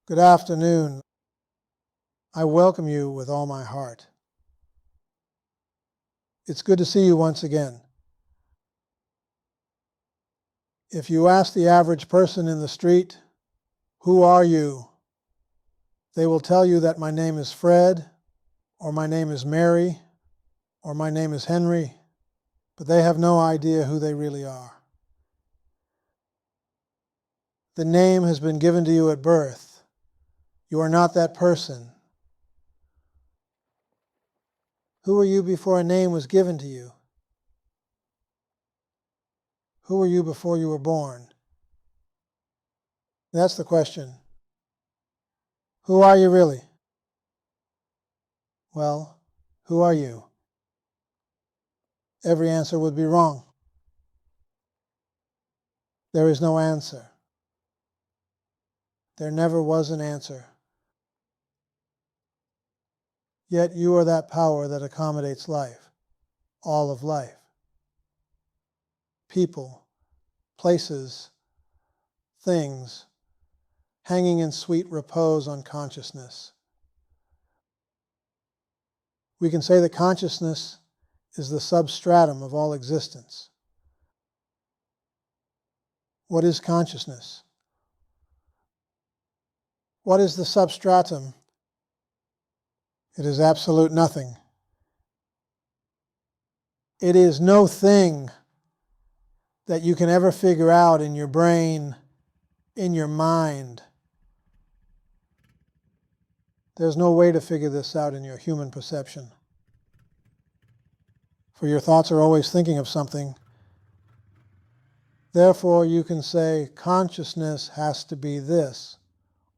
Good afternoon. I welcome you with all my heart. It's good to see you once again. If you ask the average person in the street, "Who are you?" they will tell you that my name is Fred, or my name is Mary, or my name is Henry, but they have no idea who they really are. The name has been given to you at birth. You are not that person. Who were you before a name was given to you? Who were you before you were born? That's the question. Who are you really? Well, who are you? Every answer would be wrong. There is no answer. There never was an answer. Yet you are that power that accommodates life, all of life. People, places, things, hanging in sweet repose on consciousness. We can say that consciousness is the substratum of all existence. What is consciousness? What is the substratum? It is absolute nothing. It is no thing that you can ever figure out in your brain, in your mind. There's no way to figure this out in your human perception. For your thoughts are always thinking of something. Therefore, you can say consciousness has to be this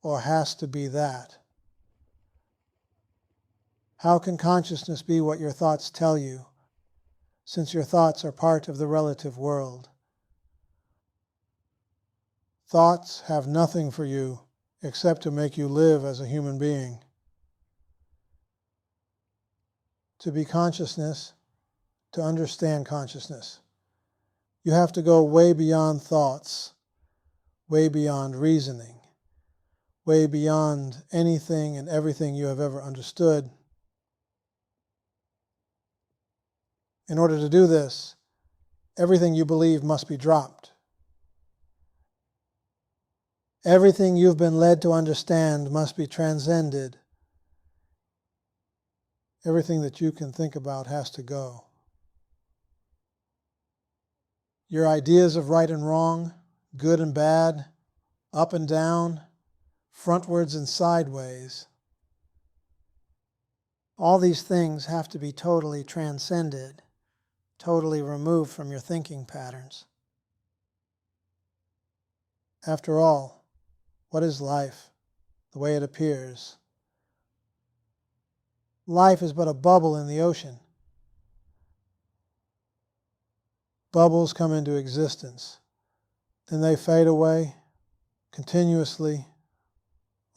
or has to be that. How can consciousness be what your thoughts tell you, since your thoughts are part of the relative world? Thoughts have nothing for you except to make you live as a human being. To be consciousness, to understand consciousness, you have to go way beyond thoughts, way beyond reasoning, way beyond anything and everything you have ever understood. In order to do this, everything you believe must be dropped. Everything you've been led to understand must be transcended. Everything that you can think about has to go. Your ideas of right and wrong, good and bad, up and down, frontwards and sideways, all these things have to be totally transcended, totally removed from your thinking patterns. After all, what is life, the way it appears? Life is but a bubble in the ocean. Bubbles come into existence, then they fade away continuously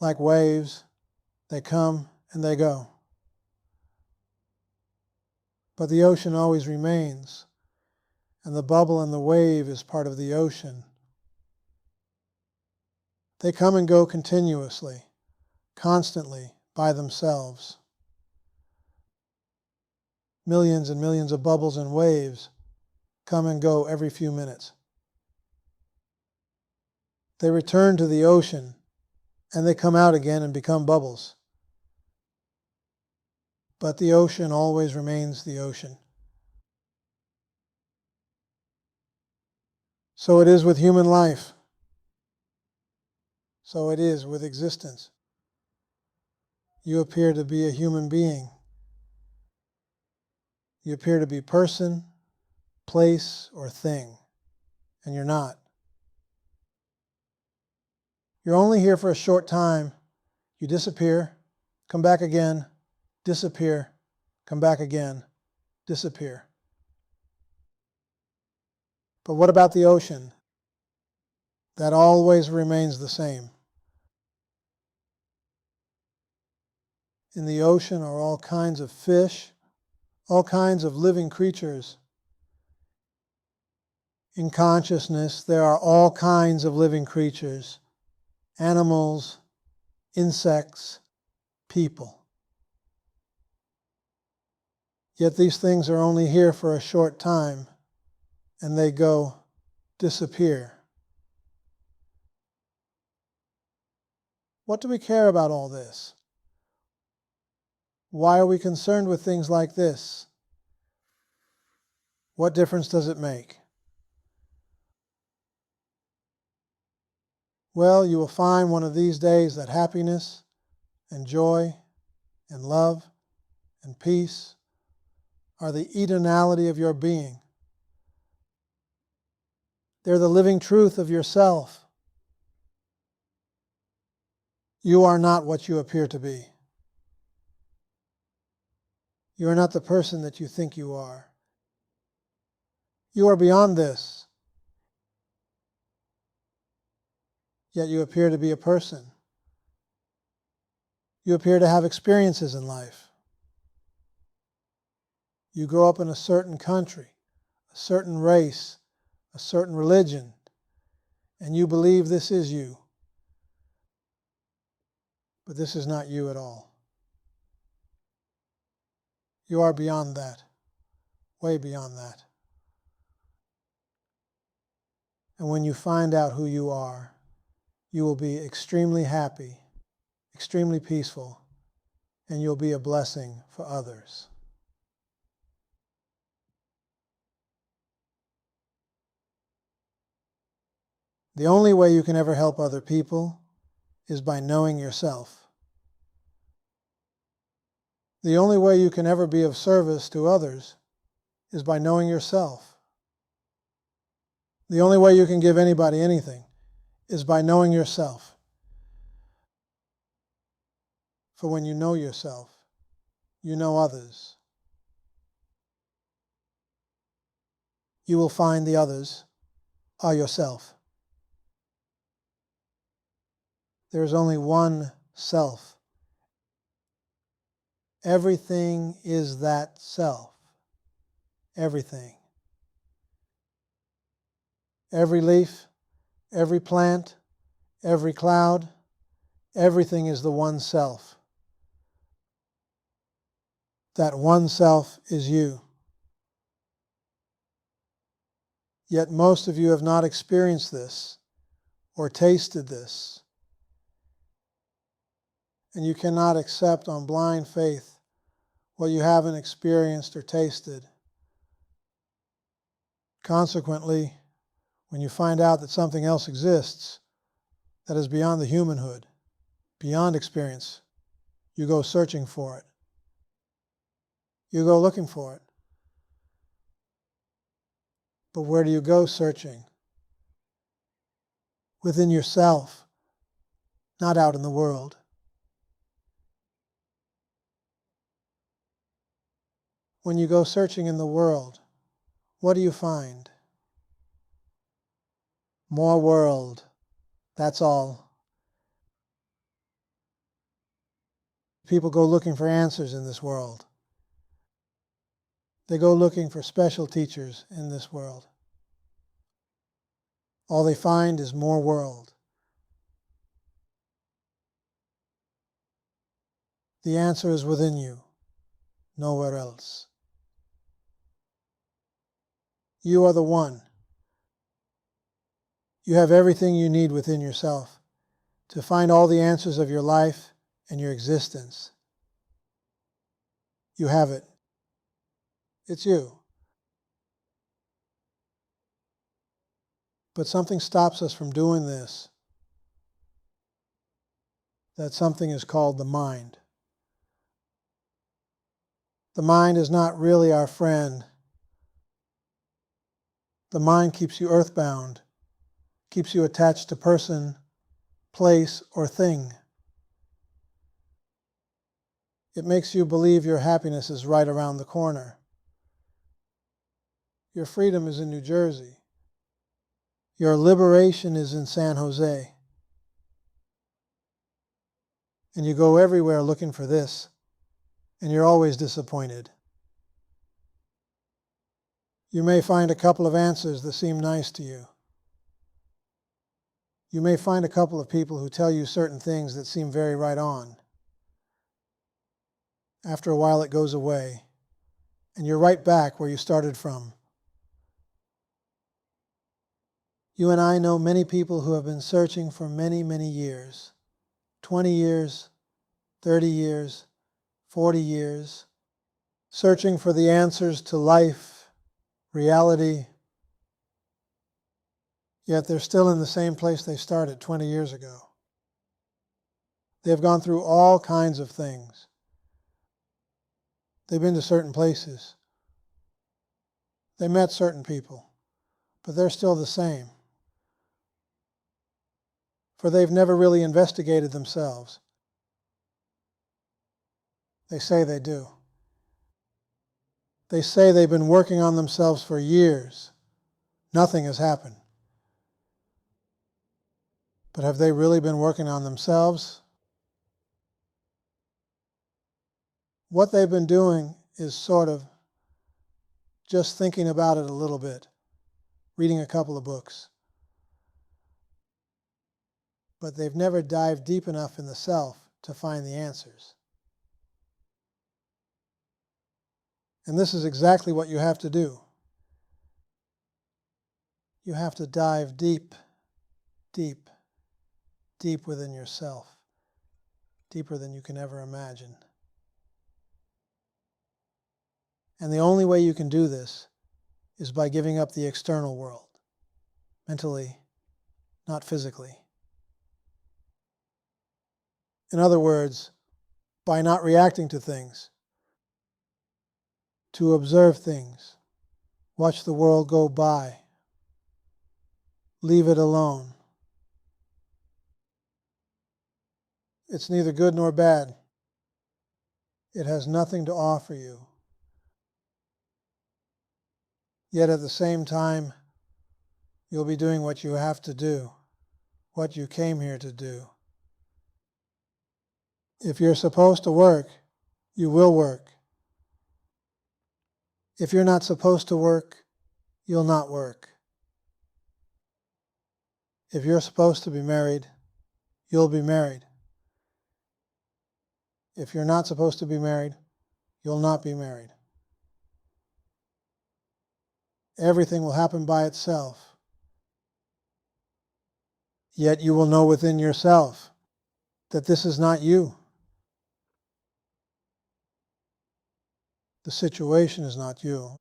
like waves. They come and they go. But the ocean always remains, and the bubble and the wave is part of the ocean. They come and go continuously, constantly, by themselves. Millions and millions of bubbles and waves come and go every few minutes. They return to the ocean, and they come out again and become bubbles. But the ocean always remains the ocean. So it is with human life. So it is with existence. You appear to be a human being. You appear to be person, place, or thing, and you're not. You're only here for a short time. You disappear, come back again, disappear, come back again, disappear. But what about the ocean? That always remains the same. In the ocean are all kinds of fish, all kinds of living creatures. In consciousness, there are all kinds of living creatures, animals, insects, people. Yet these things are only here for a short time, and they disappear. What do we care about all this? Why are we concerned with things like this? What difference does it make? Well, you will find one of these days that happiness and joy and love and peace are the eternality of your being. They're the living truth of yourself. You are not what you appear to be. You are not the person that you think you are. You are beyond this. Yet you appear to be a person. You appear to have experiences in life. You grow up in a certain country, a certain race, a certain religion, and you believe this is you. But this is not you at all. You are beyond that, way beyond that. And when you find out who you are, you will be extremely happy, extremely peaceful, and you'll be a blessing for others. The only way you can ever help other people is by knowing yourself. The only way you can ever be of service to others is by knowing yourself. The only way you can give anybody anything is by knowing yourself. For when you know yourself, you know others. You will find the others are yourself. There is only one self. Everything is that self. Everything. Every leaf, every plant, every cloud, everything is the one self. That one self is you. Yet most of you have not experienced this or tasted this. And you cannot accept on blind faith what you haven't experienced or tasted. Consequently, when you find out that something else exists that is beyond the humanhood, beyond experience, you go searching for it. You go looking for it. But where do you go searching? Within yourself, not out in the world. When you go searching in the world, what do you find? More world. That's all. People go looking for answers in this world. They go looking for special teachers in this world. All they find is more world. The answer is within you, nowhere else. You are the one. You have everything you need within yourself to find all the answers of your life and your existence. You have it. It's you. But something stops us from doing this. That something is called the mind. The mind is not really our friend. The mind keeps you earthbound, keeps you attached to person, place, or thing. It makes you believe your happiness is right around the corner. Your freedom is in New Jersey. Your liberation is in San Jose. And you go everywhere looking for this, and you're always disappointed. You may find a couple of answers that seem nice to you. You may find a couple of people who tell you certain things that seem very right on. After a while it goes away, and you're right back where you started from. You and I know many people who have been searching for many, many years. 20 years, 30 years, 40 years, searching for the answers to life, reality, yet they're still in the same place they started 20 years ago. They've gone through all kinds of things. They've been to certain places. They met certain people, but they're still the same. For they've never really investigated themselves. They say they do. They say they've been working on themselves for years. Nothing has happened. But have they really been working on themselves? What they've been doing is sort of just thinking about it a little bit, reading a couple of books. But they've never dived deep enough in the self to find the answers. And this is exactly what you have to do. You have to dive deep, deep, deep within yourself, deeper than you can ever imagine. And the only way you can do this is by giving up the external world, mentally, not physically. In other words, by not reacting to things, to observe things, watch the world go by, leave it alone. It's neither good nor bad. It has nothing to offer you. Yet at the same time, you'll be doing what you have to do, what you came here to do. If you're supposed to work, you will work. If you're not supposed to work, you'll not work. If you're supposed to be married, you'll be married. If you're not supposed to be married, you'll not be married. Everything will happen by itself. Yet you will know within yourself that this is not you. The situation is not you.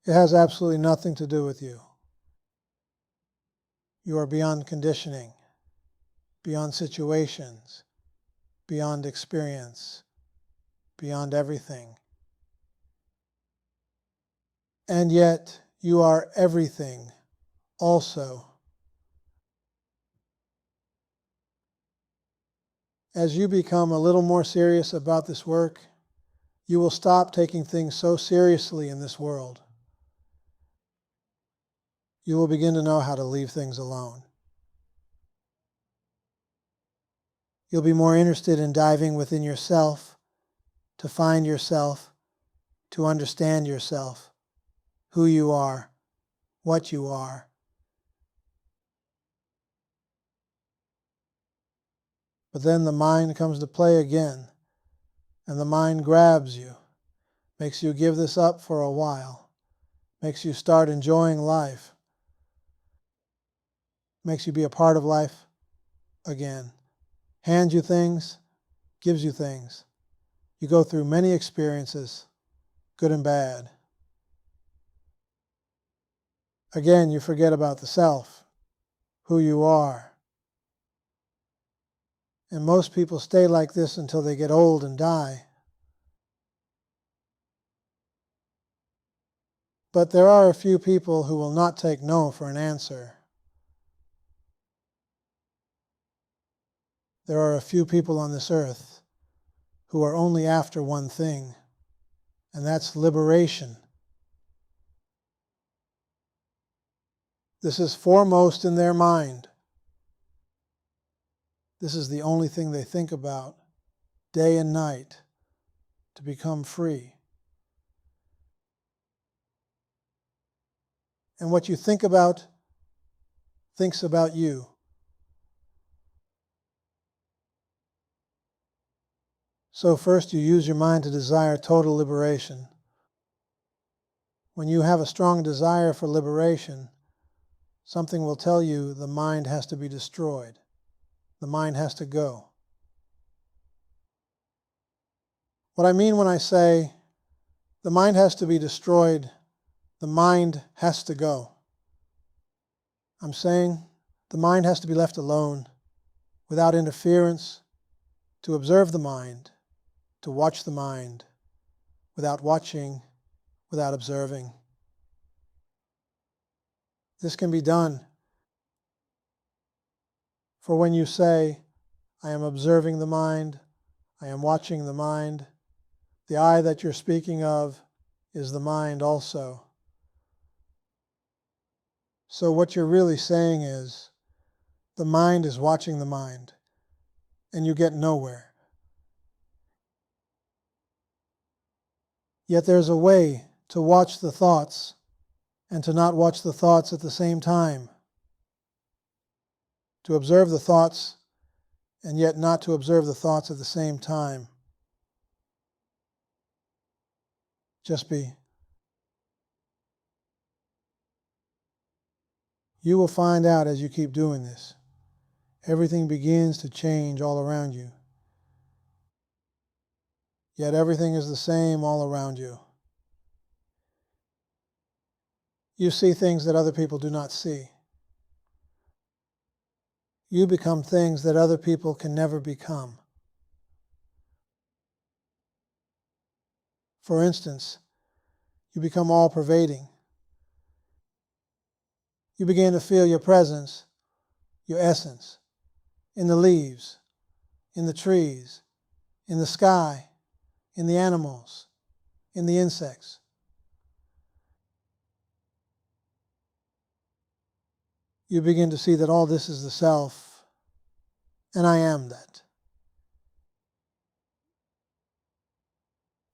It has absolutely nothing to do with you. You are beyond conditioning, beyond situations, beyond experience, beyond everything. And yet you are everything also. As you become a little more serious about this work, you will stop taking things so seriously in this world. You will begin to know how to leave things alone. You'll be more interested in diving within yourself, to find yourself, to understand yourself, who you are, what you are. But then the mind comes to play again, and the mind grabs you, makes you give this up for a while, makes you start enjoying life, makes you be a part of life again, hands you things, gives you things. You go through many experiences, good and bad. Again, you forget about the self, who you are. And most people stay like this until they get old and die. But there are a few people who will not take no for an answer. There are a few people on this earth who are only after one thing, and that's liberation. This is foremost in their mind. This is the only thing they think about day and night, to become free. And what you think about thinks about you. So first you use your mind to desire total liberation. When you have a strong desire for liberation, something will tell you the mind has to be destroyed. The mind has to go. What I mean when I say the mind has to be destroyed, the mind has to go. I'm saying the mind has to be left alone, without interference, to observe the mind, to watch the mind, without watching, without observing. This can be done. For when you say, I am observing the mind, I am watching the mind, the I that you're speaking of is the mind also. So what you're really saying is, the mind is watching the mind, and you get nowhere. Yet there's a way to watch the thoughts and to not watch the thoughts at the same time. To observe the thoughts and yet not to observe the thoughts at the same time. Just be. You will find out as you keep doing this. Everything begins to change all around you. Yet everything is the same all around you. You see things that other people do not see. You become things that other people can never become. For instance, you become all-pervading. You begin to feel your presence, your essence, in the leaves, in the trees, in the sky, in the animals, in the insects. You begin to see that all this is the self, and I am that.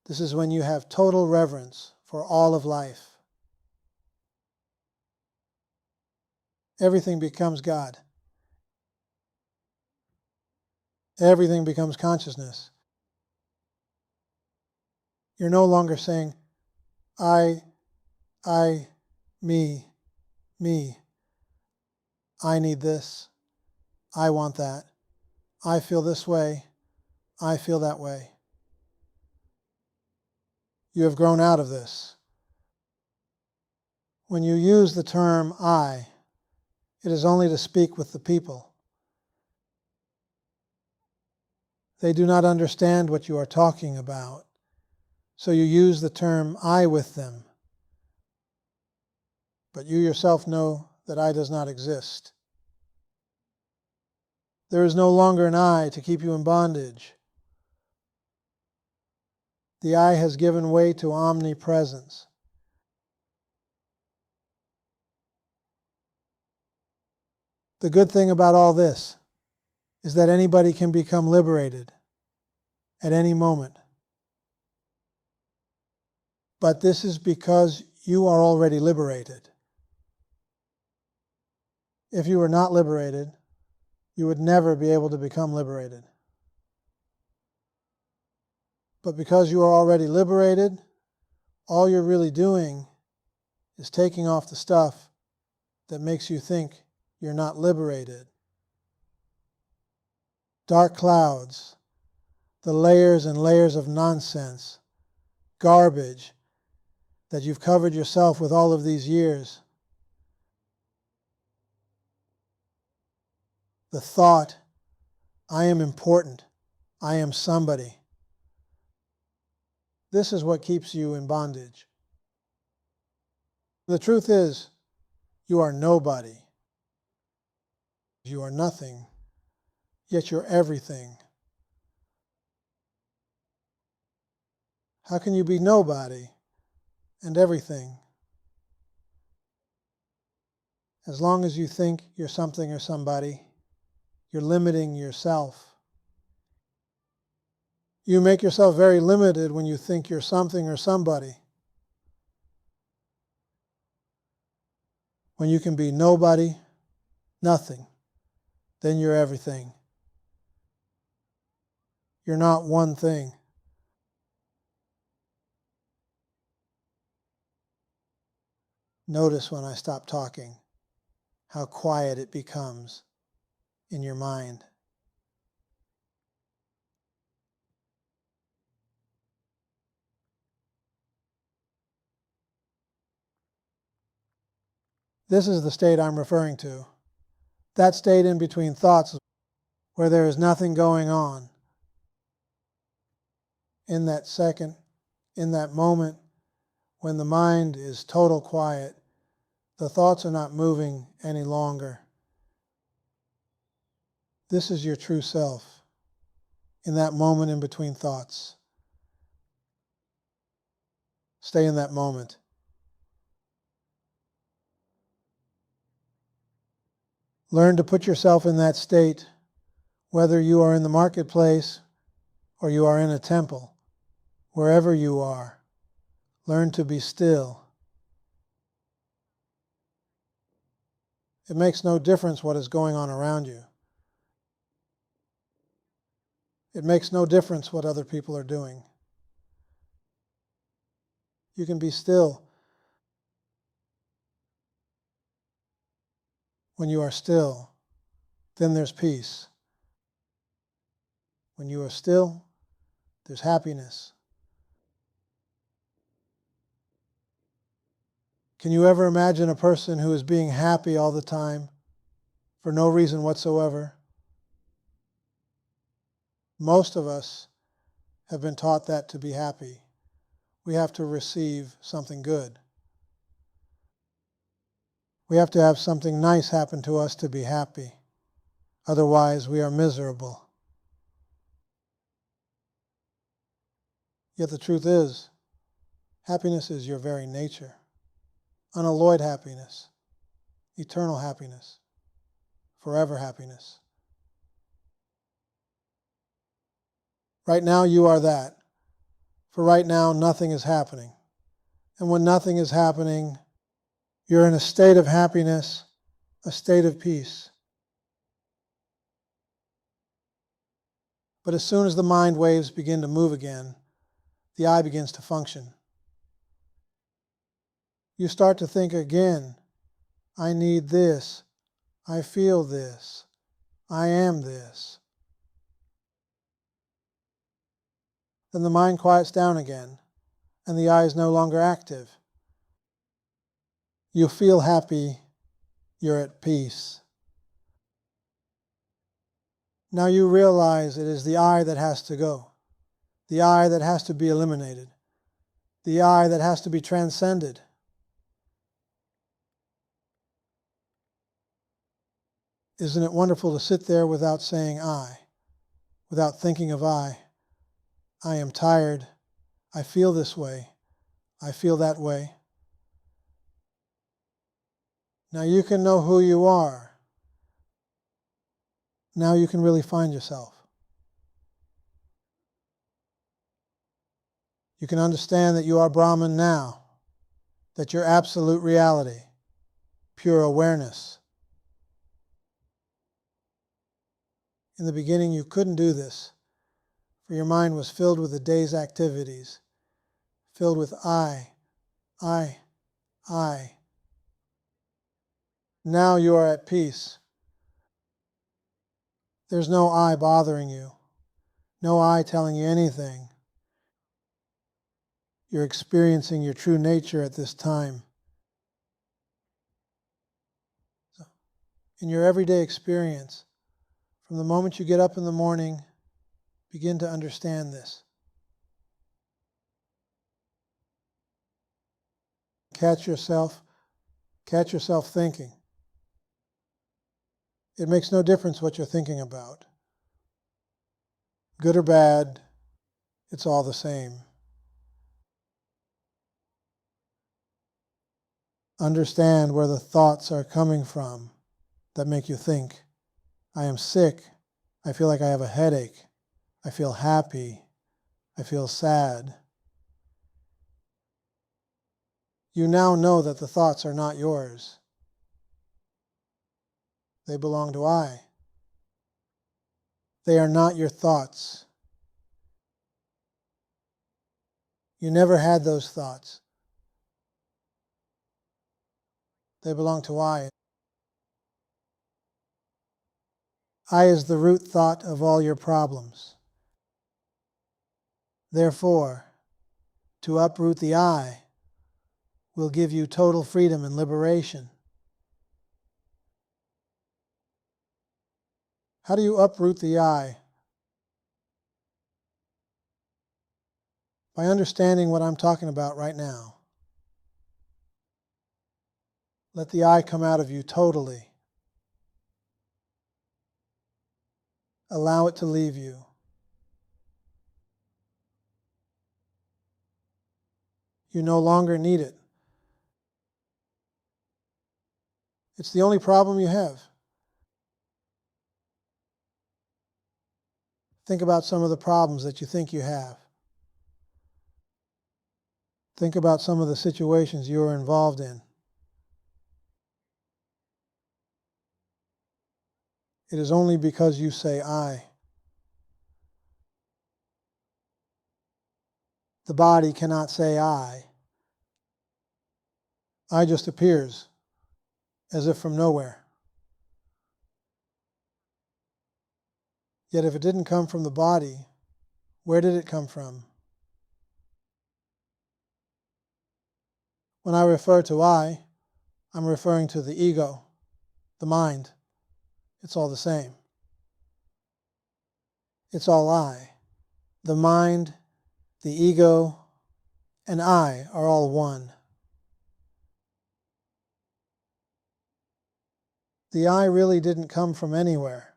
This is when you have total reverence for all of life. Everything becomes God. Everything becomes consciousness. You're no longer saying, I, me. I need this. I want that. I feel this way. I feel that way. You have grown out of this. When you use the term I, it is only to speak with the people. They do not understand what you are talking about, so you use the term I with them. But you yourself know that I does not exist. There is no longer an I to keep you in bondage. The I has given way to omnipresence. The good thing about all this is that anybody can become liberated at any moment. But this is because you are already liberated. If you were not liberated, you would never be able to become liberated. But because you are already liberated, all you're really doing is taking off the stuff that makes you think you're not liberated. Dark clouds, the layers and layers of nonsense, garbage that you've covered yourself with all of these years. The thought, I am important, I am somebody. This is what keeps you in bondage. The truth is, you are nobody. You are nothing, yet you're everything. How can you be nobody and everything? As long as you think you're something or somebody, you're limiting yourself. You make yourself very limited when you think you're something or somebody. When you can be nobody, nothing, then you're everything. You're not one thing. Notice when I stop talking, how quiet it becomes in your mind. This is the state I'm referring to. That state in between thoughts where there is nothing going on. In that second, in that moment, when the mind is total quiet, the thoughts are not moving any longer. This is your true self, in that moment in between thoughts. Stay in that moment. Learn to put yourself in that state, whether you are in the marketplace or you are in a temple, wherever you are. Learn to be still. It makes no difference what is going on around you. It makes no difference what other people are doing. You can be still. When you are still, then there's peace. When you are still, there's happiness. Can you ever imagine a person who is being happy all the time for no reason whatsoever? Most of us have been taught that to be happy, we have to receive something good. We have to have something nice happen to us to be happy. Otherwise, we are miserable. Yet the truth is, happiness is your very nature. Unalloyed happiness, eternal happiness, forever happiness. Right now you are that. For right now nothing is happening. And when nothing is happening, you're in a state of happiness, a state of peace. But as soon as the mind waves begin to move again, the I begins to function. You start to think again, I need this, I feel this, I am this. Then the mind quiets down again, and the I is no longer active. You feel happy, you're at peace. Now you realize it is the I that has to go, the I that has to be eliminated, the I that has to be transcended. Isn't it wonderful to sit there without saying I, without thinking of I? I am tired, I feel this way, I feel that way. Now you can know who you are. Now you can really find yourself. You can understand that you are Brahman now, that you're absolute reality, pure awareness. In the beginning you couldn't do this, for your mind was filled with the day's activities, filled with I. Now you are at peace. There's no I bothering you, no I telling you anything. You're experiencing your true nature at this time. So, in your everyday experience, from the moment you get up in the morning, begin to understand this. Catch yourself thinking. It makes no difference what you're thinking about. Good or bad, it's all the same. Understand where the thoughts are coming from that make you think. I am sick. I feel like I have a headache. I feel happy. I feel sad. You now know that the thoughts are not yours. They belong to I. They are not your thoughts. You never had those thoughts. They belong to I. I is the root thought of all your problems. Therefore, to uproot the I will give you total freedom and liberation. How do you uproot the I? By understanding what I'm talking about right now. Let the I come out of you totally. Allow it to leave you. You no longer need it. It's the only problem you have. Think about some of the problems that you think you have. Think about some of the situations you are involved in. It is only because you say I. The body cannot say I. I just appears as if from nowhere. Yet if it didn't come from the body, where did it come from? When I refer to I, I'm referring to the ego, the mind. It's all the same. It's all I. The mind, the ego, and I are all one. The I really didn't come from anywhere.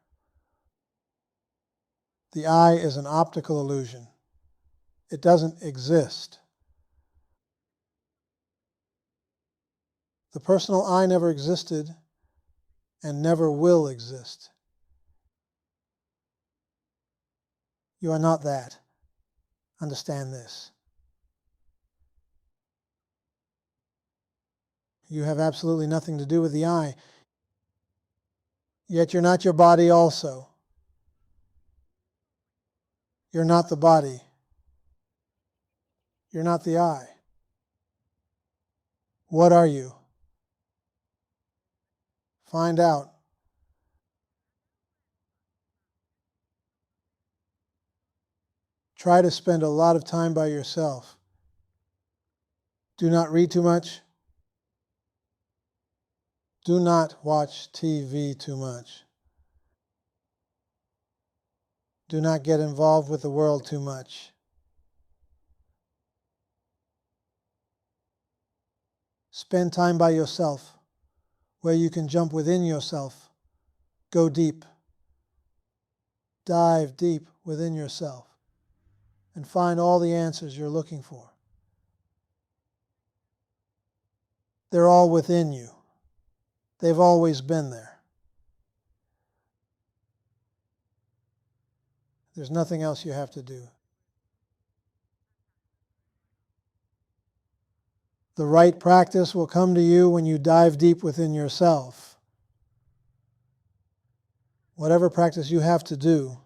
The I is an optical illusion. It doesn't exist. The personal I never existed and never will exist. You are not that. Understand this. You have absolutely nothing to do with the I. Yet you're not your body also. You're not the body. You're not the I. What are you? Find out. Try to spend a lot of time by yourself. Do not read too much. Do not watch TV too much. Do not get involved with the world too much. Spend time by yourself, where you can jump within yourself. Go deep. Dive deep within yourself and find all the answers you're looking for. They're all within you. They've always been there. There's nothing else you have to do. The right practice will come to you when you dive deep within yourself. Whatever practice you have to do,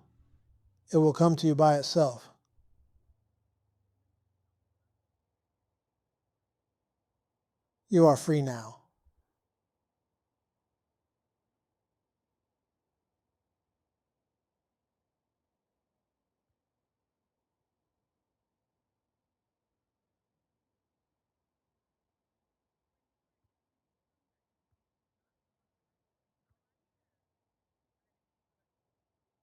it will come to you by itself. You are free now.